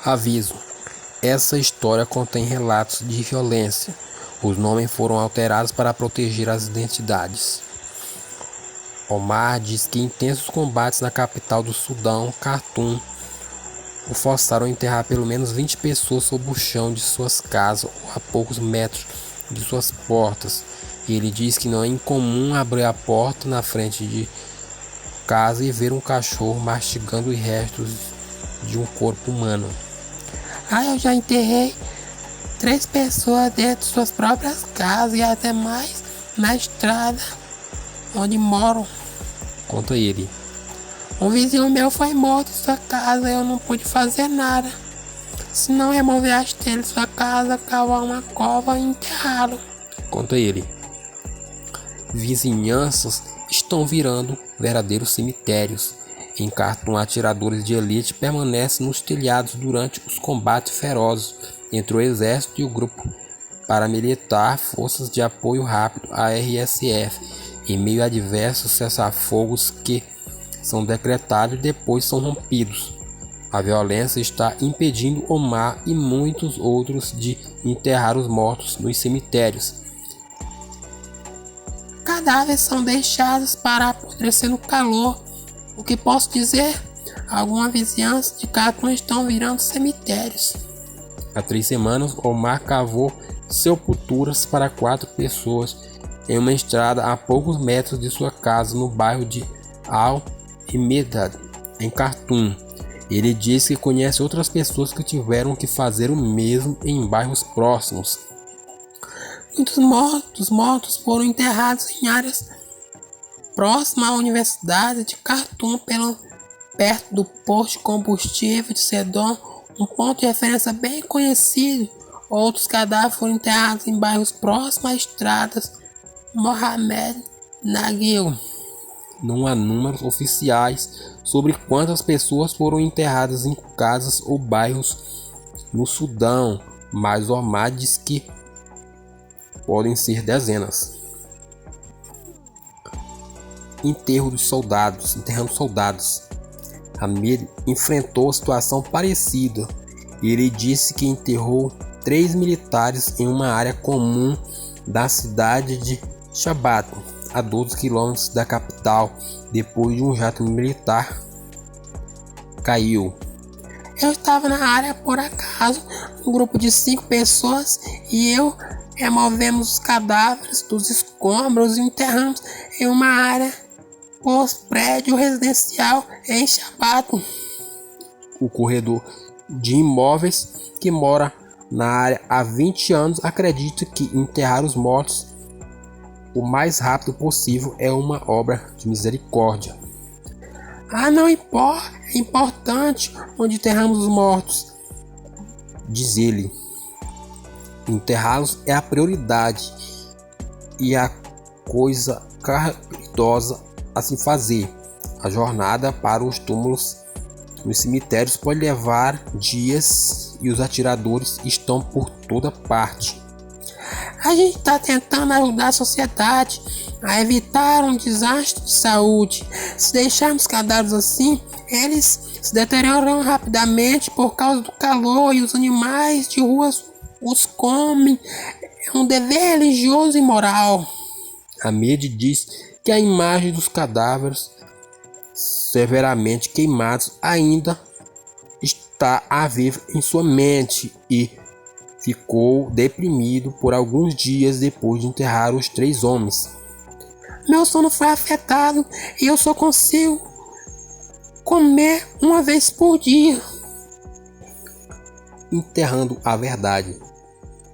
Aviso: essa história contém relatos de violência. Os nomes foram alterados para proteger as identidades. Omar diz que intensos combates na capital do Sudão, Khartoum, o forçaram a enterrar pelo menos 20 pessoas sob o chão de suas casas ou a poucos metros de suas portas. Ele diz que não é incomum abrir a porta na frente de casa e ver um cachorro mastigando os restos de um corpo humano. Eu já enterrei 3 pessoas dentro de suas próprias casas e até mais na estrada onde moram. Conta ele. Um vizinho meu foi morto em sua casa e eu não pude fazer nada. Se não remover as telhas de sua casa, cavar uma cova e enterrá-lo. Conta ele. Vizinhanças estão virando verdadeiros cemitérios. Em Khartoum, atiradores de elite permanecem nos telhados durante os combates ferozes entre o exército e o grupo paramilitar Forças de Apoio Rápido, a RSF, em meio a diversos cessar-fogos que são decretados e depois são rompidos. A violência está impedindo Omar e muitos outros de enterrar os mortos nos cemitérios. Cadáveres são deixados para apodrecer no calor. O que posso dizer? Algumas vizinhanças de Khartoum estão virando cemitérios. Há 3 semanas, Omar cavou sepulturas para 4 pessoas em uma estrada a poucos metros de sua casa no bairro de Al-Himedad, em Khartoum. Ele diz que conhece outras pessoas que tiveram que fazer o mesmo em bairros próximos. Muitos mortos foram enterrados em áreas próximas à Universidade de Khartoum, perto do posto de combustível de Sedon, um ponto de referência bem conhecido. Outros cadáveres foram enterrados em bairros próximos a estradas Mohamed Naguil. Não há números oficiais sobre quantas pessoas foram enterradas em casas ou bairros no Sudão, mas Omar diz que podem ser dezenas. Enterrando soldados. Hamid enfrentou situação parecida. Ele disse que enterrou 3 militares em uma área comum da cidade de Shabat, a 12 quilômetros da capital, depois de um jato militar caiu. Eu estava na área por acaso, um grupo de 5 pessoas e eu removemos os cadáveres dos escombros e enterramos em uma área pós-prédio residencial em Shabat. O corredor de imóveis que mora na área há 20 anos acredita que enterrar os mortos o mais rápido possível é uma obra de misericórdia. Não importa, é importante onde enterramos os mortos, diz ele. Enterrá-los é a prioridade e a coisa caridosa a se fazer. A jornada para os túmulos nos cemitérios pode levar dias e os atiradores estão por toda parte. A gente está tentando ajudar a sociedade a evitar um desastre de saúde. Se deixarmos cadáveres assim, eles se deterioram rapidamente por causa do calor e os animais de rua os comem. É um dever religioso e moral. Hamid diz que a imagem dos cadáveres severamente queimados ainda está a viva em sua mente e ficou deprimido por alguns dias depois de enterrar os 3 homens. Meu sono foi afetado e eu só consigo comer uma vez por dia. Enterrando a verdade.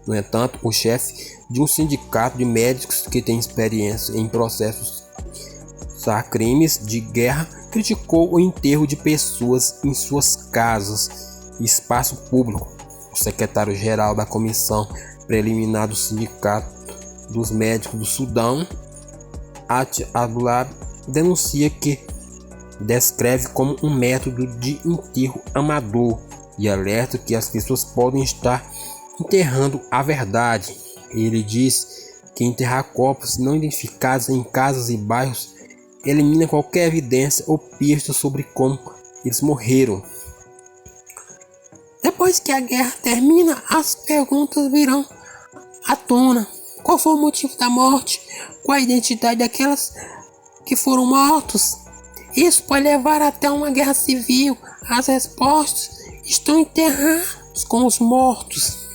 No entanto, o chefe de um sindicato de médicos que tem experiência em processos crimes de guerra criticou o enterro de pessoas em suas casas e espaço público. O secretário-geral da Comissão Preliminar do Sindicato dos Médicos do Sudão, Ati Abdullah, denuncia que descreve como um método de enterro amador e alerta que as pessoas podem estar enterrando a verdade. Ele diz que enterrar corpos não identificados em casas e bairros elimina qualquer evidência ou pista sobre como eles morreram. Depois que a guerra termina, as perguntas virão à tona. Qual foi o motivo da morte? Qual a identidade daquelas que foram mortos? Isso pode levar até uma guerra civil. As respostas estão enterradas com os mortos.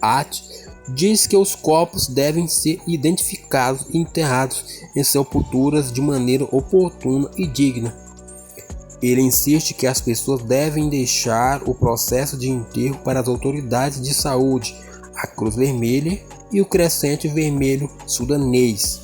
At diz que os corpos devem ser identificados e enterrados em sepulturas de maneira oportuna e digna. Ele insiste que as pessoas devem deixar o processo de enterro para as autoridades de saúde, a Cruz Vermelha e o Crescente Vermelho Sudanês.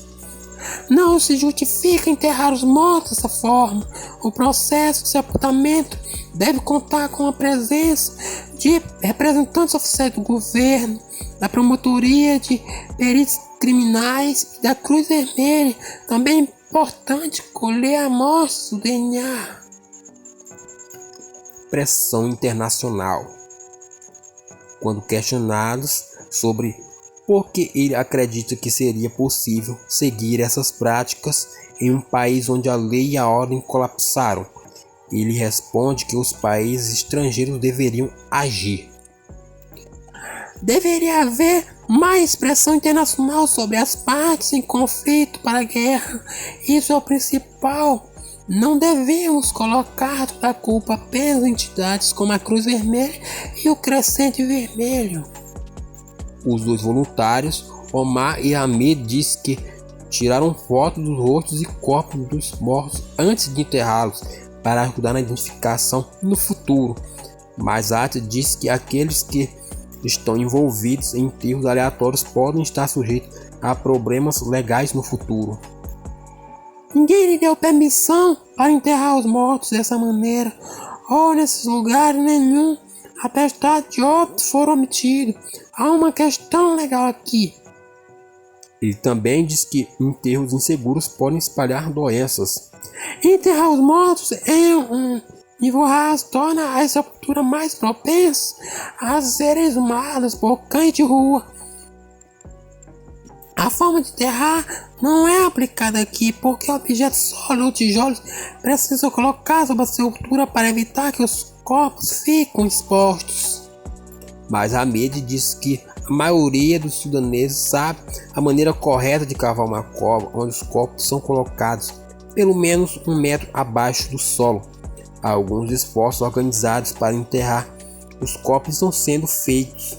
Não se justifica enterrar os mortos dessa forma. O processo de sepultamento deve contar com a presença de representantes oficiais do governo, da promotoria de peritos criminais e da Cruz Vermelha. Também é importante colher amostras do DNA. Pressão internacional. Quando questionados sobre por que ele acredita que seria possível seguir essas práticas em um país onde a lei e a ordem colapsaram, ele responde que os países estrangeiros deveriam agir. Deveria haver mais pressão internacional sobre as partes em conflito para a guerra. Isso é o principal. Não devemos colocar toda a culpa apenas em entidades como a Cruz Vermelha e o Crescente Vermelho. Os dois voluntários, Omar e Hamid, dizem que tiraram fotos dos rostos e corpos dos mortos antes de enterrá-los para ajudar na identificação no futuro. Mas At diz que aqueles que estão envolvidos em enterros aleatórios podem estar sujeitos a problemas legais no futuro. Ninguém lhe deu permissão para enterrar os mortos dessa maneira, ou nesses lugares nenhum atestado de óbito foram omitidos. Há uma questão legal aqui. Ele também diz que enterros inseguros podem espalhar doenças. Enterrar os mortos em um nível raso torna a sepultura mais propensa a serem exumadas por cães de rua. A forma de enterrar não é aplicada aqui porque objetos sólidos ou tijolos precisam colocar sobre a sepultura para evitar que os corpos fiquem expostos. Mas Hamid diz que a maioria dos sudaneses sabe a maneira correta de cavar uma cova onde os corpos são colocados pelo menos 1 metro abaixo do solo. Alguns esforços organizados para enterrar os corpos estão sendo feitos.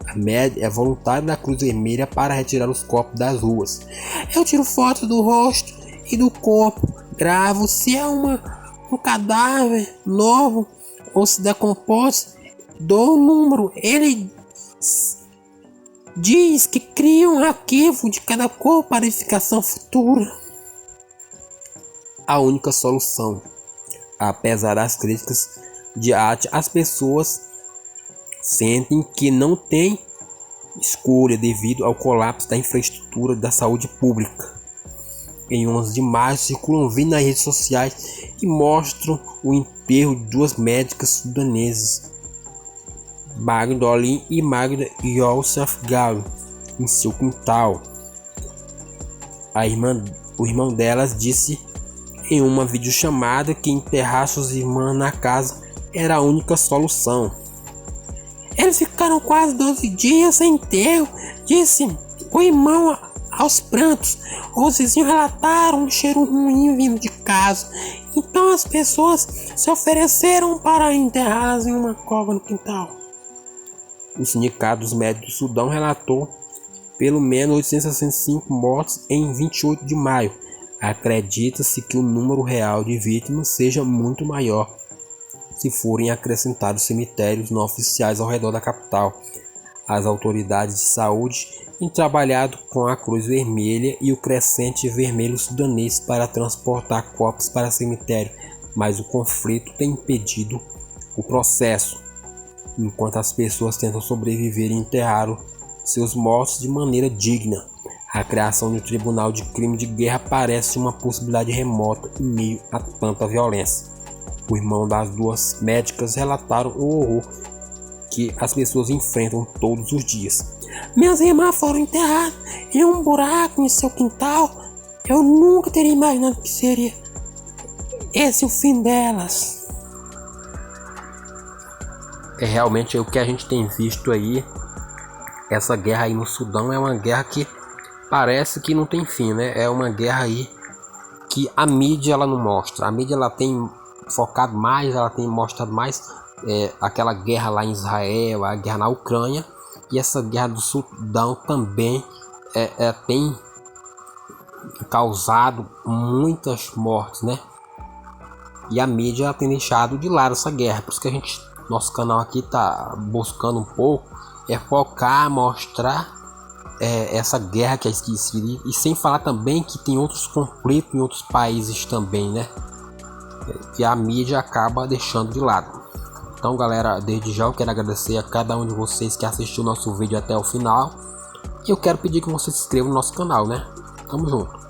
Ahmed é voluntário da Cruz Vermelha para retirar os corpos das ruas. Eu tiro foto do rosto e do corpo, gravo se é um cadáver novo ou se decomposto, dou o número. Ele diz que cria um arquivo de cada corpo para identificação futura. A única solução. Apesar das críticas de At, as pessoas sentem que não tem escolha devido ao colapso da infraestrutura da saúde pública. Em 11 de maio circulam vídeos nas redes sociais e mostram o enterro de 2 médicas sudanesas, Magda Olin e Magda Youssef Gal, em seu quintal. O irmão delas disse em uma videochamada que enterrar suas irmãs na casa era a única solução. Eles ficaram quase 12 dias sem enterro, disse o irmão aos prantos. Os vizinhos relataram um cheiro ruim vindo de casa. Então as pessoas se ofereceram para enterrá-las em uma cova no quintal. O Sindicato dos Médicos do Sudão relatou pelo menos 865 mortes em 28 de maio. Acredita-se que o número real de vítimas seja muito maior se forem acrescentados cemitérios não oficiais ao redor da capital. As autoridades de saúde têm trabalhado com a Cruz Vermelha e o Crescente Vermelho Sudanês para transportar corpos para cemitério, mas o conflito tem impedido o processo, enquanto as pessoas tentam sobreviver e enterrar seus mortos de maneira digna. A criação de um tribunal de crime de guerra parece uma possibilidade remota em meio a tanta violência. O irmão das 2 médicas relataram o horror que as pessoas enfrentam todos os dias. Minhas irmãs foram enterradas em um buraco em seu quintal. Eu nunca teria imaginado que seria esse o fim delas. É realmente o que a gente tem visto aí. Essa guerra aí no Sudão é uma guerra que parece que não tem fim, né? É uma guerra aí que a mídia ela não mostra. A mídia ela tem focado mais, ela tem mostrado mais aquela guerra lá em Israel, a guerra na Ucrânia, e essa guerra do Sudão também tem causado muitas mortes, né? E a mídia tem deixado de lado essa guerra. Por isso que nosso canal aqui tá buscando um pouco focar, mostrar essa guerra que é esquecida, e sem falar também que tem outros conflitos em outros países também, né? Que a mídia acaba deixando de lado. Então, galera, desde já eu quero agradecer a cada um de vocês que assistiu nosso vídeo até o final, e eu quero pedir que você se inscreva no nosso canal, né? Tamo junto.